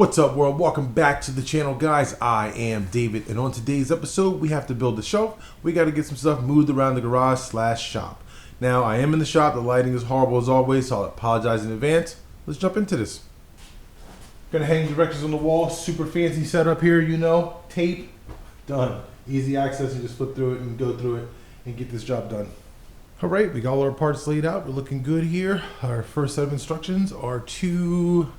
What's up, world? Welcome back to the channel, guys. I am David, and on today's episode we have to build a shelf. We got to get some stuff moved around the garage slash shop. Now, I am in the shop. The lighting is horrible as always, so I'll apologize in advance. Let's jump into this. Gonna hang directions on the wall. Super fancy setup here, you know. Tape, done. Easy access. You just flip through it and go through it and get this job done. All right, we got all our parts laid out. We're looking good here. Our first set of instructions are to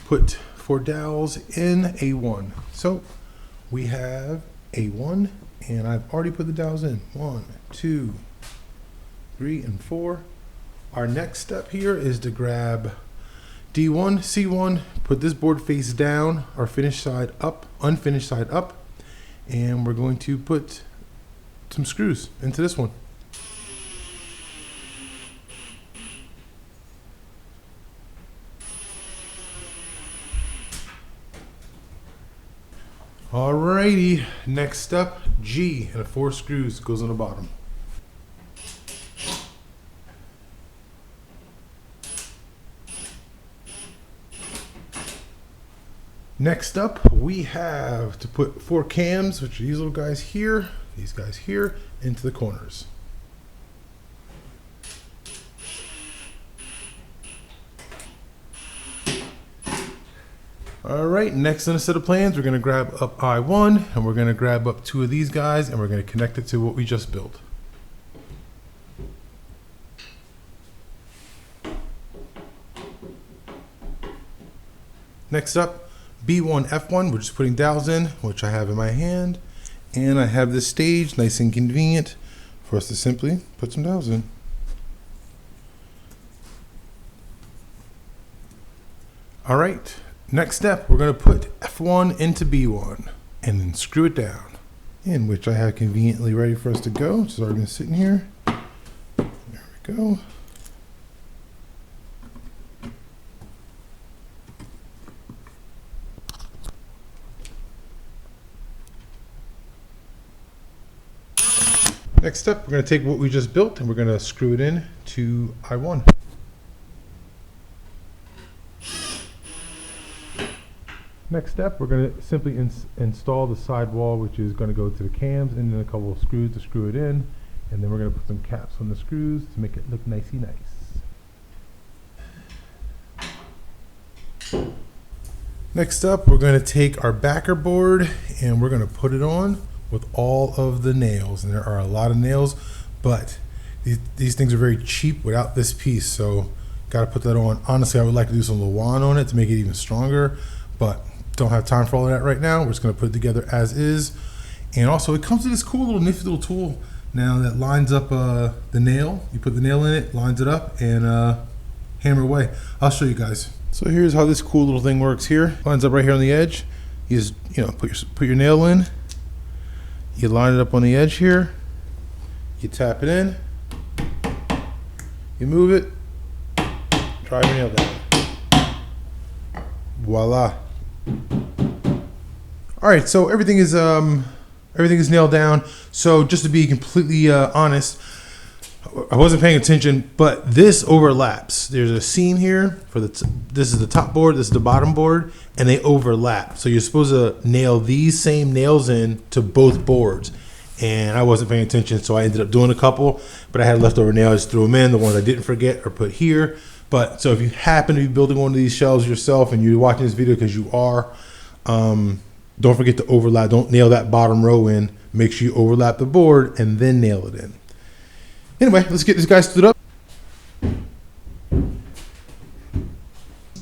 put 4 dowels in A1. So we have A1, and I've already put the dowels in. 1, 2, 3, and 4. Our next step here is to grab D1, C1, put this board face down, our finished side up, unfinished side up, and we're going to put some screws into this one. Alrighty, next step, G, and 4 screws goes on the bottom. Next up, we have to put 4 cams, which are these little guys here, these guys here, into the corners. All right, next in a set of plans, we're gonna grab up I1, and we're gonna grab up 2 of these guys, and we're gonna connect it to what we just built. Next up, B1, F1, we're just putting dowels in, which I have in my hand, and I have this stage, nice and convenient for us to simply put some dowels in. All right. Next step, we're going to put F1 into B1 and then screw it down, in which I have conveniently ready for us to go. It's already been sitting here. There we go. Next step, we're going to take what we just built and we're going to screw it in to I1. Next step, we're going to simply install the sidewall, which is going to go to the cams, and then a couple of screws to screw it in, and then we're going to put some caps on the screws to make it look nicey nice. Next up, we're going to take our backer board and we're going to put it on with all of the nails, and there are a lot of nails, but these things are very cheap without this piece, so got to put that on. Honestly, I would like to do some Luan on it to make it even stronger, but don't have time for all of that right now. We're just going to put it together as is. And also, it comes with this cool little nifty little tool now that lines up the nail. You put the nail in it, lines it up, and hammer away. I'll show you guys. So here's how this cool little thing works here. Lines up right here on the edge. You just, put your nail in. You line it up on the edge here. You tap it in. You move it. Drive your nail down. Voila. All right, so everything is nailed down. So just to be completely honest, I wasn't paying attention, but this overlaps. There's a seam here for this is the top board, this is the bottom board, and they overlap. So you're supposed to nail these same nails in to both boards. And I wasn't paying attention, so I ended up doing a couple, but I had leftover nails, I just threw them in. The ones I didn't forget are put here. But so if you happen to be building one of these shelves yourself and you're watching this video because you are, don't forget to overlap. Don't nail that bottom row in. Make sure you overlap the board and then nail it in. Anyway, let's get this guy stood up.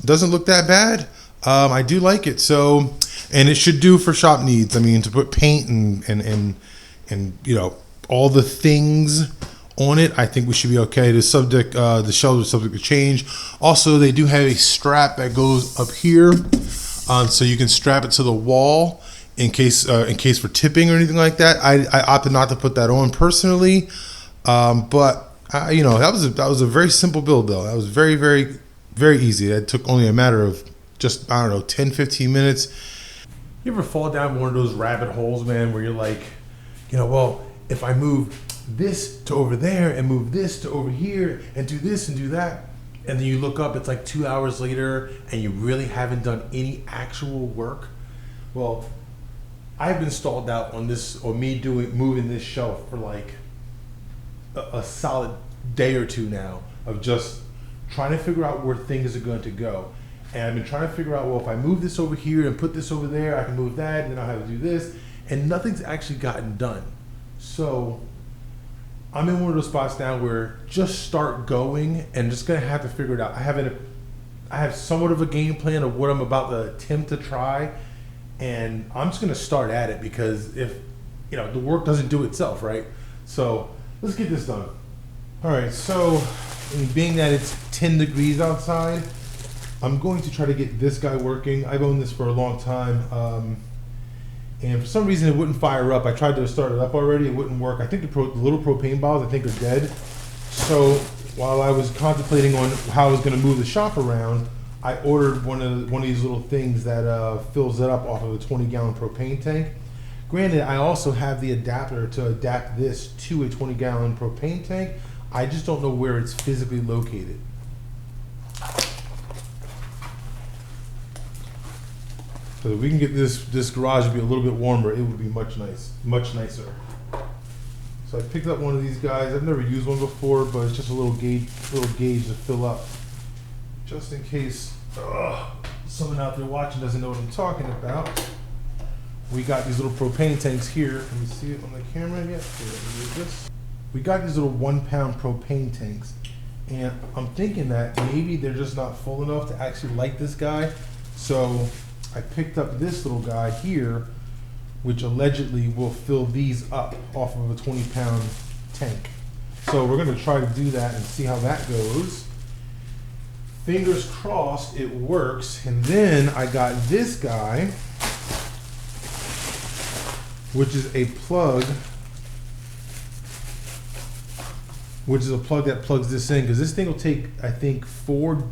Doesn't look that bad. I do like it. So, and it should do for shop needs. I mean, to put paint and all the things on it, I think we should be okay. The shelves are subject to change. Also, they do have a strap that goes up here, so you can strap it to the wall in case for tipping or anything like that. I opted not to put that on personally, but that was a very simple build though. That was very, very, very easy. That took only a matter of just 10-15 minutes. You ever fall down one of those rabbit holes, man, where you're like, well, if I move this to over there and move this to over here and do this and do that, and then you look up, it's like 2 hours later, and you really haven't done any actual work. Well, I've been stalled out on this, or me moving this shelf for like a solid day or two now of just trying to figure out where things are going to go. And I've been trying to figure out, well, if I move this over here and put this over there, I can move that, and then I'll have to do this, and nothing's actually gotten done. So I'm in one of those spots now where just start going and just gonna have to figure it out. I have somewhat of a game plan of what I'm about to attempt to try, and I'm just gonna start at it, because if the work doesn't do itself, right? So let's get this done. All right, so being that it's 10 degrees outside, I'm going to try to get this guy working. I've owned this for a long time, and for some reason it wouldn't fire up. I tried to start it up already, it wouldn't work. I think the little propane bottles, I think, are dead. So while I was contemplating on how I was going to move the shop around, I ordered one of these little things that fills it up off of a 20-gallon propane tank. Granted, I also have the adapter to adapt this to a 20-gallon propane tank. I just don't know where it's physically located. So if we can get this garage to be a little bit warmer, it would be much nicer. So I picked up one of these guys. I've never used one before, but it's just a little gauge to fill up, just in case someone out there watching doesn't know what I'm talking about. We got these little propane tanks here. Can you see it on the camera yet? Here, we got these little 1-pound propane tanks, and I'm thinking that maybe they're just not full enough to actually light this guy. So I picked up this little guy here, which allegedly will fill these up off of a 20-pound tank. So we're gonna try to do that and see how that goes. Fingers crossed it works. And then I got this guy, which is a plug, that plugs this in, because this thing will take, I think, 4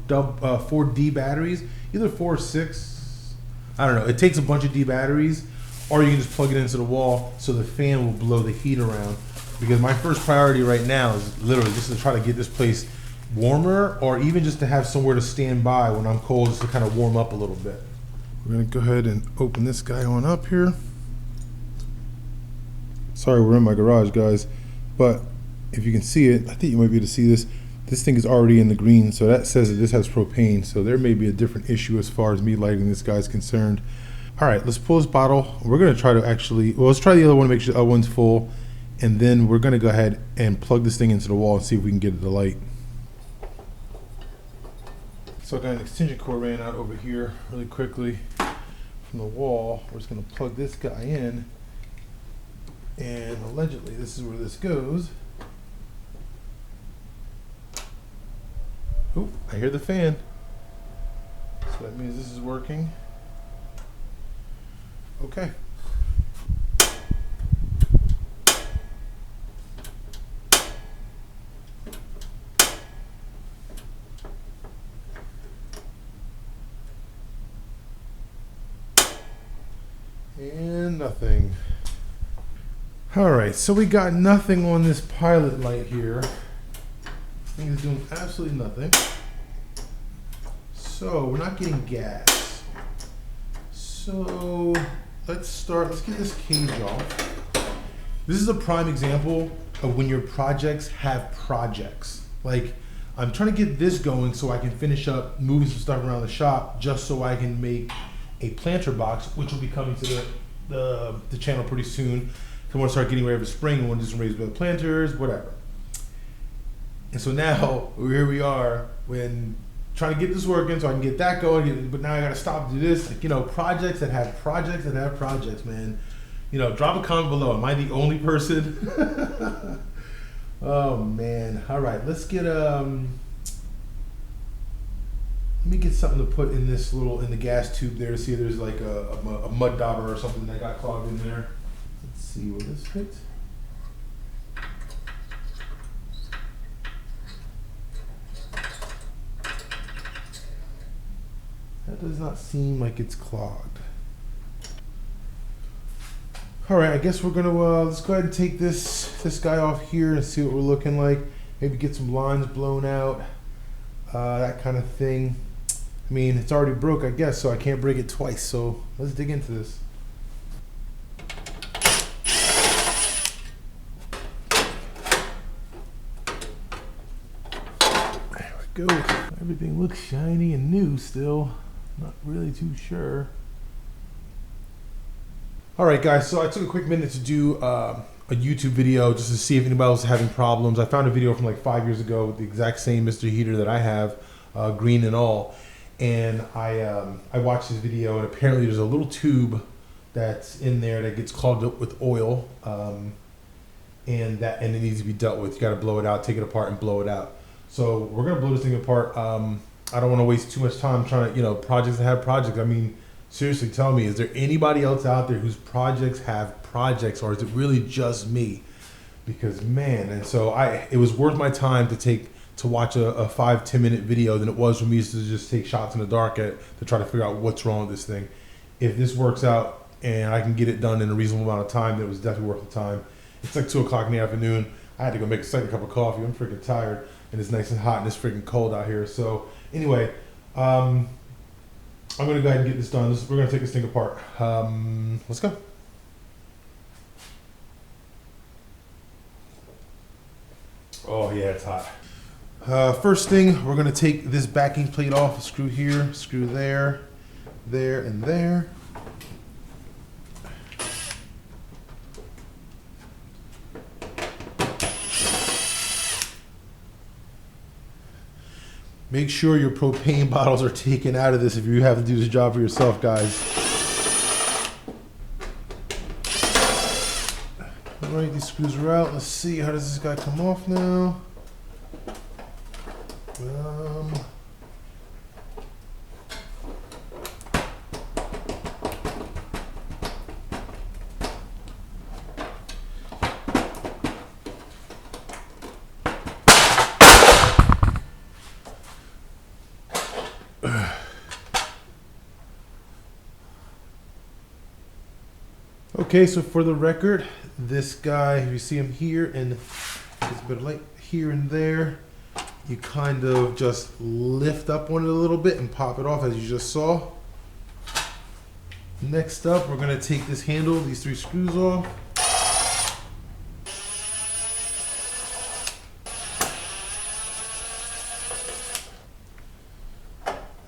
D batteries, either 4 or 6. I don't know. It takes a bunch of D batteries, or you can just plug it into the wall so the fan will blow the heat around. Because my first priority right now is literally just to try to get this place warmer, or even just to have somewhere to stand by when I'm cold, just to kind of warm up a little bit. We're gonna go ahead and open this guy on up here. Sorry, we're in my garage, guys, but if you can see it, I think you might be able to see this. This thing is already in the green, so that says that this has propane. So there may be a different issue as far as me lighting this guy's concerned. All right, let's pull this bottle. We're gonna try to let's try the other one to make sure the other one's full, and then we're gonna go ahead and plug this thing into the wall and see if we can get it to light. So I got an extension cord ran out over here really quickly from the wall. We're just gonna plug this guy in, and allegedly this is where this goes. Oh, I hear the fan. So that means this is working. Okay. And nothing. All right, so we got nothing on this pilot light here. Thing is doing absolutely nothing. So we're not getting gas. So let's get this cage off. This is a prime example of when your projects have projects. Like, I'm trying to get this going so I can finish up moving some stuff around the shop, just so I can make a planter box, which will be coming to the channel pretty soon. I want to start getting ready for spring. I want to do some raised bed planters, whatever. And so now here we are, when trying to get this working so I can get that going, but now I got to stop and do this. Like, projects that have projects, man. Drop a comment below. Am I the only person? Oh man. All right, let's get let me get something to put in in the gas tube there to see if there's like a mud dauber or something that got clogged in there. Let's see, will this fit? That does not seem like it's clogged. All right, I guess we're gonna let's go ahead and take this guy off here and see what we're looking like. Maybe get some lines blown out. that kind of thing. I mean, it's already broke, I guess, so I can't break it twice. So let's dig into this. There we go. Everything looks shiny and new still. Not really too sure. All right, guys, so I took a quick minute to do a YouTube video just to see if anybody else is having problems. I found a video from like 5 years ago with the exact same Mr. Heater that I have, green and all. And I watched this video, and apparently there's a little tube that's in there that gets clogged up with oil, and it needs to be dealt with. You got to blow it out, take it apart, and blow it out. So we're gonna blow this thing apart. I don't want to waste too much time trying to, projects that have projects. I mean, seriously, tell me, is there anybody else out there whose projects have projects, or is it really just me? Because man, and so it was worth my time to watch a 5-10 minute video than it was for me to just take shots in the dark to try to figure out what's wrong with this thing. If this works out and I can get it done in a reasonable amount of time, then it was definitely worth the time. It's like 2 o'clock in the afternoon. I had to go make a second cup of coffee. I'm freaking tired, and it's nice and hot, and it's freaking cold out here. So anyway, I'm gonna go ahead and get this done. We're gonna take this thing apart. Let's go. Oh yeah, it's hot. First thing, we're gonna take this backing plate off. A screw here, screw there, there, and there. Make sure your propane bottles are taken out of this if you have to do this job for yourself, guys. All right, these screws are out. Let's see, how does this guy come off now? Okay, so for the record, this guy, if you see him here and there's a bit of light here and there, you kind of just lift up on it a little bit and pop it off, as you just saw. Next up, we're going to take this handle, these 3 screws off.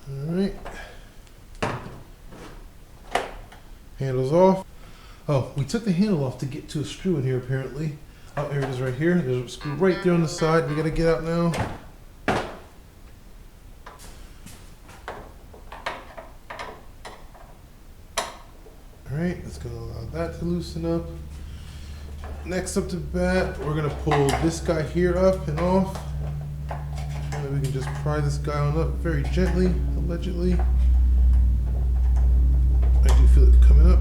All right. Handle's off. Oh, we took the handle off to get to a screw in here, apparently. Oh, here it is right here. There's a screw right there on the side. We got to get out now. All right, that's going to allow that to loosen up. Next up to bat, we're going to pull this guy here up and off. And then we can just pry this guy on up very gently, allegedly. I do feel it coming up.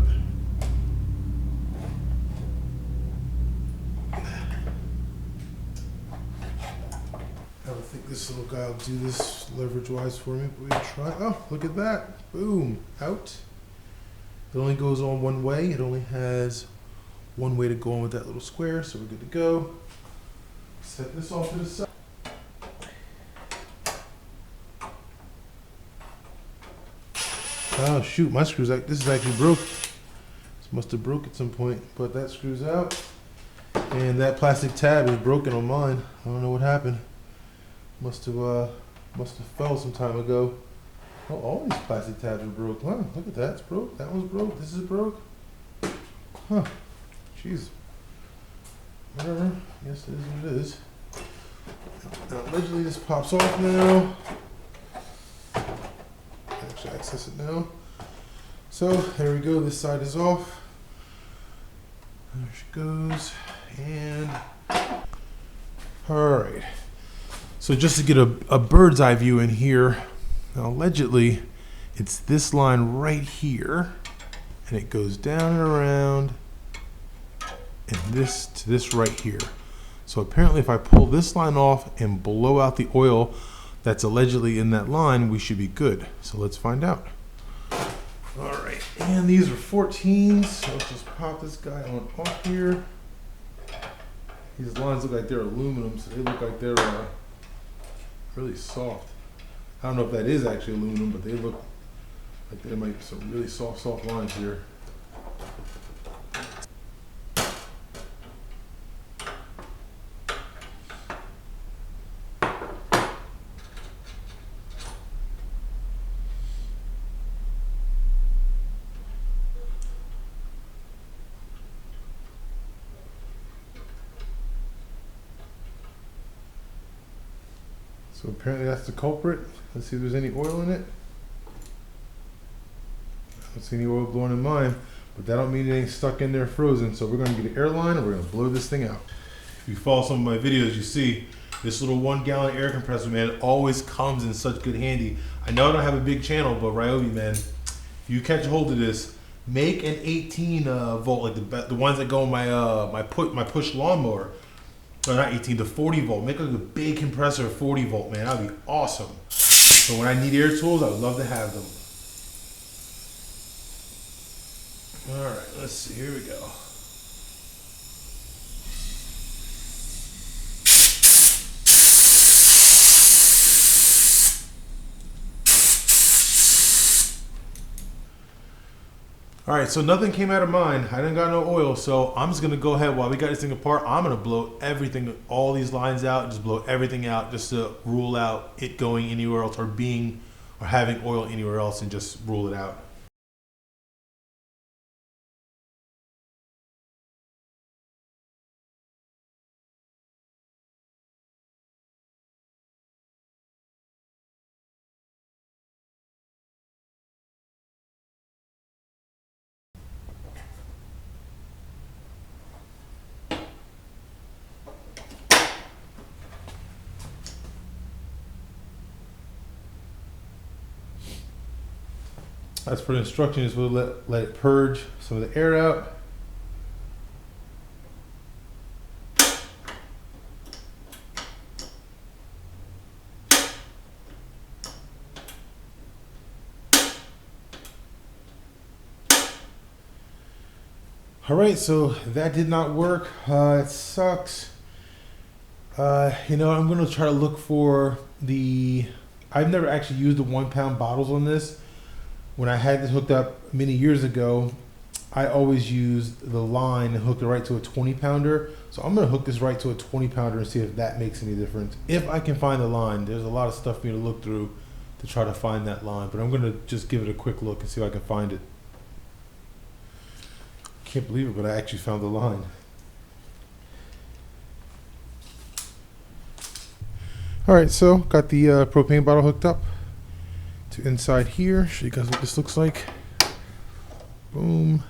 I don't think this little guy will do this leverage-wise for me, but we'll try. Oh, look at that. Boom. Out. It only goes on one way. It only has one way to go on with that little square, so we're good to go. Set this off to the side. Oh, shoot. My screw's this is actually broke. This must have broke at some point, but that screw's out. And that plastic tab is broken on mine. I don't know what happened. Must have fell some time ago. Oh, all these plastic tabs are broke. Wow, look at that. It's broke. That one's broke. This is broke. Huh. Jeez. Whatever. Yes, it is what it is. Now, allegedly, this pops off now. Actually, access it now. So, there we go. This side is off. There she goes. And, all right. So just to get a bird's eye view in here, now allegedly it's this line right here, and it goes down and around, and this to this right here. So apparently if I pull this line off and blow out the oil that's allegedly in that line, we should be good. So let's find out. All right, and these are 14s, so let's just pop this guy on off here. These lines look like they're aluminum, so they look like they're really soft. I don't know if that is actually aluminum, but they look like there might be some really soft lines here. So apparently that's the culprit. Let's see if there's any oil in it. I don't see any oil blowing in mine, but that don't mean it ain't stuck in there frozen. So we're gonna get an airline and we're gonna blow this thing out. If you follow some of my videos, you see this little 1 gallon air compressor, man, it always comes in such good handy. I know I don't have a big channel, but Ryobi, man, if you catch a hold of this, make an 18 volt, like the ones that go in my push lawnmower. No, not 18, the 40 volt. Make like a big compressor of 40 volt, man. That'd be awesome. So when I need air tools, I would love to have them. All right, let's see. Here we go. All right, so nothing came out of mine. I didn't got no oil, so I'm just gonna go ahead while we got this thing apart. I'm gonna blow everything, all these lines out, just blow everything out, just to rule out it going anywhere else or having oil anywhere else, and just rule it out. As per the instructions, we'll let it purge some of the air out. All right, so that did not work. It sucks. You know, I'm gonna try to look for I've never actually used the 1 pound bottles on this. When I had this hooked up many years ago, I always used the line and hooked it right to a 20 pounder. So I'm gonna hook this right to a 20 pounder and see if that makes any difference. If I can find the line, there's a lot of stuff for me to look through to try to find that line, but I'm gonna just give it a quick look and see if I can find it. Can't believe it, but I actually found the line. All right, so got the propane bottle hooked up to inside here. Show you guys what this looks like. Boom.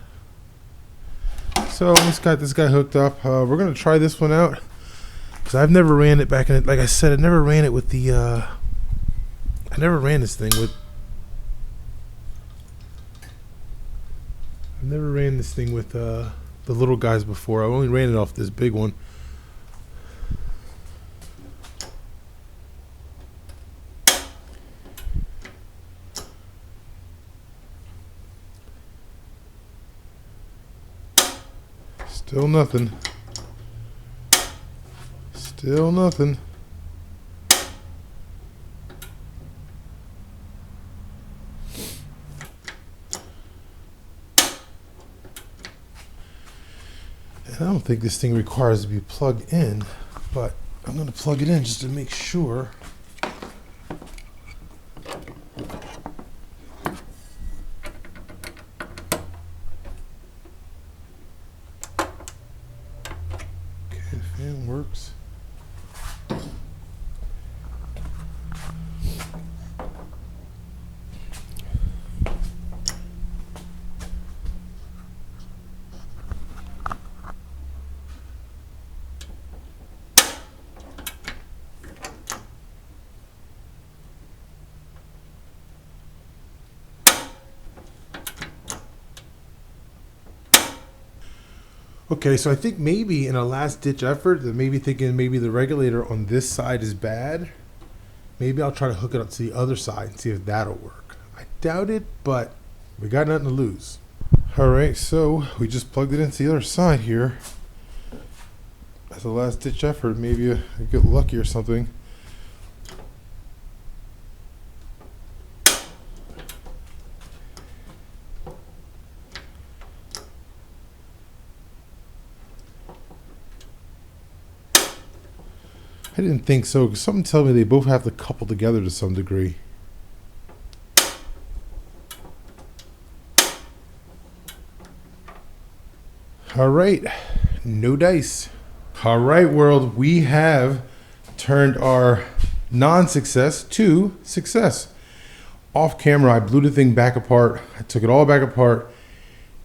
So let's got this guy hooked up. We're gonna try this one out because I've never ran it back in it. Like I said, I never ran it with the. I never ran this thing with. I've never ran this thing with the little guys before. I only ran it off this big one. Still nothing. Still nothing. And I don't think this thing requires to be plugged in, but I'm going to plug it in just to make sure. Fan works. Okay, so I think maybe in a last ditch effort, that maybe thinking maybe the regulator on this side is bad. Maybe I'll try to hook it up to the other side and see if that'll work. I doubt it, but we got nothing to lose. All right, so we just plugged it into the other side here. As a last ditch effort, maybe I get lucky or something. I didn't think so, because something tells me they both have to couple together to some degree. All right, no dice. All right, world, we have turned our non-success to success. Off camera, I blew the thing back apart. I took it all back apart,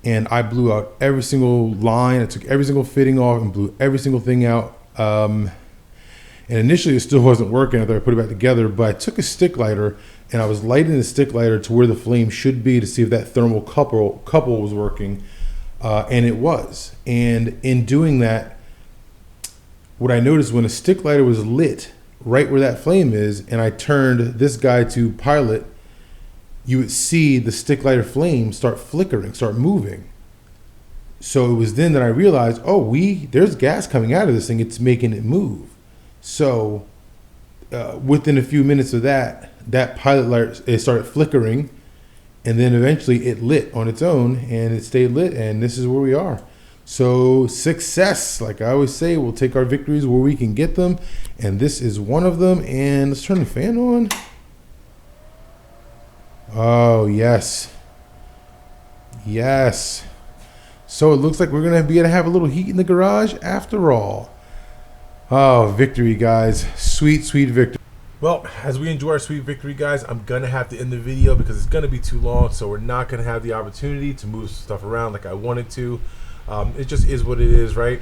and I blew out every single line. I took every single fitting off and blew every single thing out. And initially, it still wasn't working after I put it back together, but I took a stick lighter, and I was lighting the stick lighter to where the flame should be to see if that thermal couple was working. And it was. And in doing that, what I noticed when a stick lighter was lit right where that flame is, and I turned this guy to pilot, you would see the stick lighter flame start flickering, start moving. So it was then that I realized, oh, there's gas coming out of this thing. It's making it move. So within a few minutes of that pilot light, it started flickering. And then eventually it lit on its own, and it stayed lit, and this is where we are. So success, like I always say, we'll take our victories where we can get them, and this is one of them. And let's turn the fan on. Oh, yes. Yes. So it looks like we're going to be able to have a little heat in the garage after all. Oh, victory, guys. Sweet, sweet victory. Well, as we enjoy our sweet victory, guys, I'm going to have to end the video because it's going to be too long, so we're not going to have the opportunity to move stuff around like I wanted to. It just is what it is, right?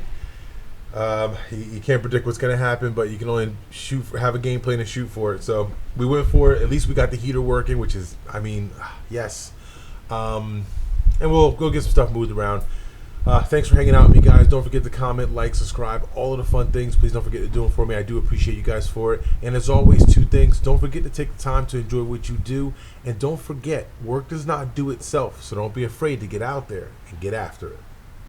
You can't predict what's going to happen, but you can only have a game plan and shoot for it. So we went for it. At least we got the heater working, which is, I mean, yes. And we'll go get some stuff moved around. Thanks for hanging out with me, guys. Don't forget to comment, like, subscribe, all of the fun things. Please don't forget to do them for me. I do appreciate you guys for it. And as always, two things. Don't forget to take the time to enjoy what you do. And don't forget, work does not do itself. So don't be afraid to get out there and get after it.